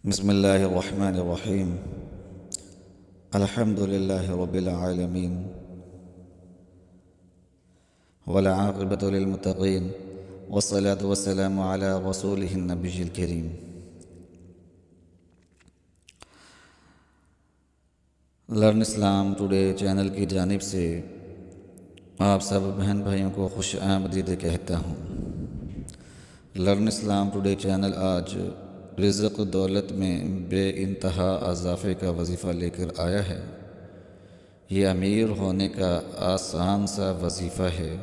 بسم الله الرحمن الرحيم. الحمد لله رب العالمين، والعاقبة للمتقين، والصلاة والسلام على رسوله النبي الكريم. لرن اسلام ٹوڈے چینل کی جانب سے آپ سب بہن بھائیوں کو خوش آمدید کہتا ہوں۔ لرن اسلام ٹوڈے چینل آج رزق دولت میں بے انتہا اضافے کا وظیفہ لے کر آیا ہے۔ یہ امیر ہونے کا آسان سا وظیفہ ہے۔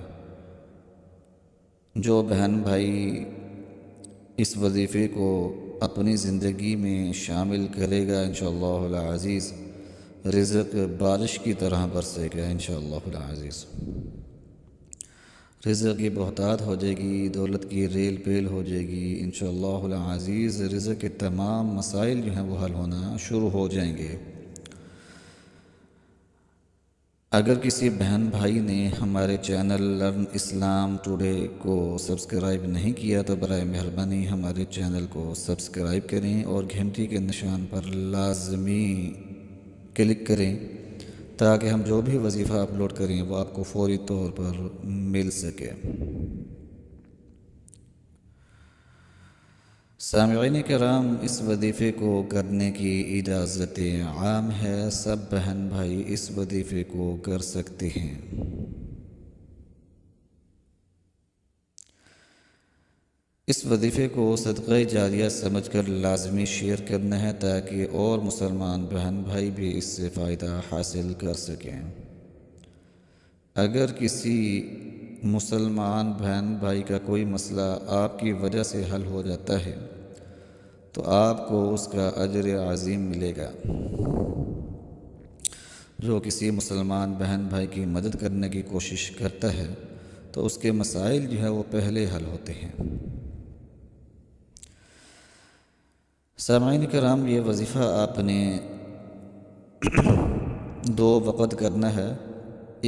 جو بہن بھائی اس وظیفے کو اپنی زندگی میں شامل کرے گا انشاءاللہ العزیز، رزق بارش کی طرح برسے گا انشاءاللہ العزیز۔ رزق کی بہتات ہو جائے گی، دولت کی ریل پیل ہو جائے گی انشاءاللہ العزیز۔ رزق کے تمام مسائل جو ہیں وہ حل ہونا شروع ہو جائیں گے۔ اگر کسی بہن بھائی نے ہمارے چینل لرن اسلام ٹوڈے کو سبسکرائب نہیں کیا تو برائے مہربانی ہمارے چینل کو سبسکرائب کریں اور گھنٹی کے نشان پر لازمی کلک کریں تاکہ ہم جو بھی وظیفہ اپلوڈ کریں وہ آپ کو فوری طور پر مل سکے۔ سامعین کرام، اس وظیفے کو کرنے کی اجازت عام ہے، سب بہن بھائی اس وظیفے کو کر سکتے ہیں۔ اس وظیفے کو صدقہ جاریہ سمجھ کر لازمی شیئر کرنا ہے تاکہ اور مسلمان بہن بھائی بھی اس سے فائدہ حاصل کر سکیں۔ اگر کسی مسلمان بہن بھائی کا کوئی مسئلہ آپ کی وجہ سے حل ہو جاتا ہے تو آپ کو اس کا اجر عظیم ملے گا۔ جو کسی مسلمان بہن بھائی کی مدد کرنے کی کوشش کرتا ہے تو اس کے مسائل جو ہے وہ پہلے حل ہوتے ہیں۔ سامعین کرام، یہ وظیفہ آپ نے 2 وقت کرنا ہے،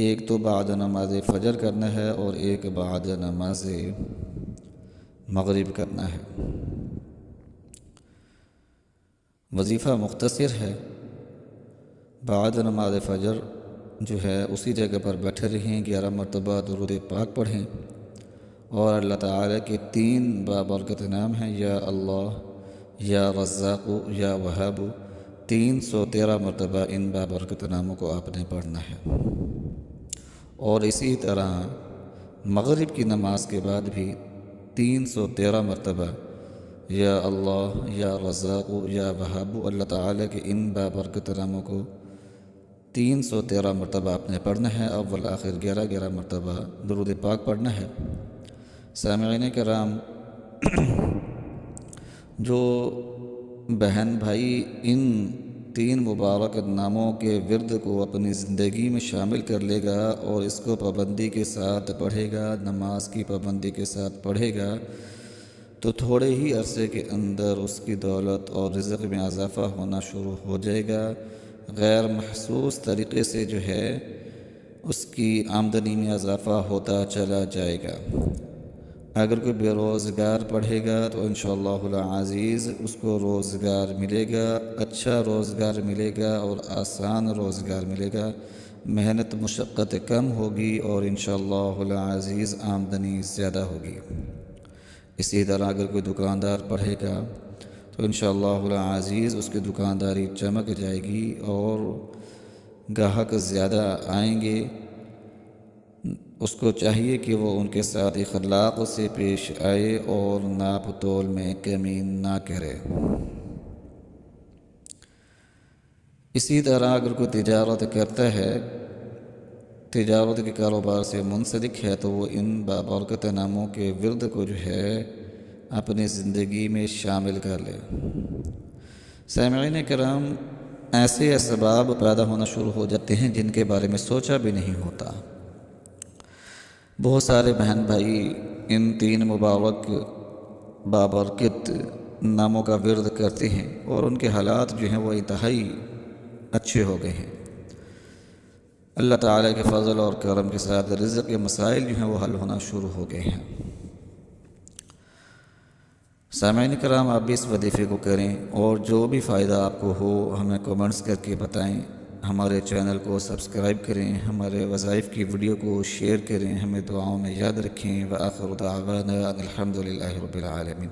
ایک تو بعد نماز فجر کرنا ہے اور ایک بعد نماز مغرب کرنا ہے۔ وظیفہ مختصر ہے۔ بعد نماز فجر جو ہے اسی جگہ پر بیٹھے رہیں، 11 مرتبہ درود پاک پڑھیں اور اللہ تعالیٰ کے 3 بابرکت نام ہیں، یا اللہ، یا رزاق، یا وہاب، 313 مرتبہ ان بابرکت ناموں کو آپ نے پڑھنا ہے۔ اور اسی طرح مغرب کی نماز کے بعد بھی 313 مرتبہ یا اللہ، یا رزاق، یا وہاب، اللہ تعالیٰ کے ان بابرکت ناموں کو 313 مرتبہ آپ نے پڑھنا ہے۔ اول آخر 11 مرتبہ درود پاک پڑھنا ہے۔ سامعین کرام، جو بہن بھائی ان 3 مبارک ناموں کے ورد کو اپنی زندگی میں شامل کر لے گا اور اس کو پابندی کے ساتھ پڑھے گا، نماز کی پابندی کے ساتھ پڑھے گا، تو تھوڑے ہی عرصے کے اندر اس کی دولت اور رزق میں اضافہ ہونا شروع ہو جائے گا۔ غیر محسوس طریقے سے جو ہے اس کی آمدنی میں اضافہ ہوتا چلا جائے گا۔ اگر کوئی بے روزگار پڑھے گا تو انشاءاللہ العزیز اس کو روزگار ملے گا، اچھا روزگار ملے گا اور آسان روزگار ملے گا، محنت مشقت کم ہوگی اور انشاءاللہ العزیز آمدنی زیادہ ہوگی۔ اسی طرح اگر کوئی دکاندار پڑھے گا تو انشاءاللہ العزیز اس کی دکانداری چمک جائے گی اور گاہک زیادہ آئیں گے۔ اس کو چاہیے کہ وہ ان کے ساتھ اخلاق سے پیش آئے اور ناپ تول میں کمی نہ کرے۔ اسی طرح اگر کوئی تجارت کرتا ہے، تجارت کے کاروبار سے منسلک ہے، تو وہ ان بابرکت ناموں کے ورد کو جو ہے اپنی زندگی میں شامل کر لے۔ سامعین کرام، ایسے اسباب پیدا ہونا شروع ہو جاتے ہیں جن کے بارے میں سوچا بھی نہیں ہوتا۔ بہت سارے بہن بھائی ان 3 مبارک بابرکت ناموں کا ورد کرتے ہیں اور ان کے حالات جو ہیں وہ انتہائی اچھے ہو گئے ہیں۔ اللہ تعالیٰ کے فضل اور کرم کے ساتھ رزق کے مسائل جو ہیں وہ حل ہونا شروع ہو گئے ہیں۔ سامعین کرام، آپ بھی اس وظیفے کو کریں اور جو بھی فائدہ آپ کو ہو ہمیں کمنٹس کر کے بتائیں۔ ہمارے چینل کو سبسکرائب کریں، ہمارے وظائف کی ویڈیو کو شیئر کریں، ہمیں دعاؤں میں یاد رکھیں۔ وآخر دعوانا ان الحمد للہ رب العالمین۔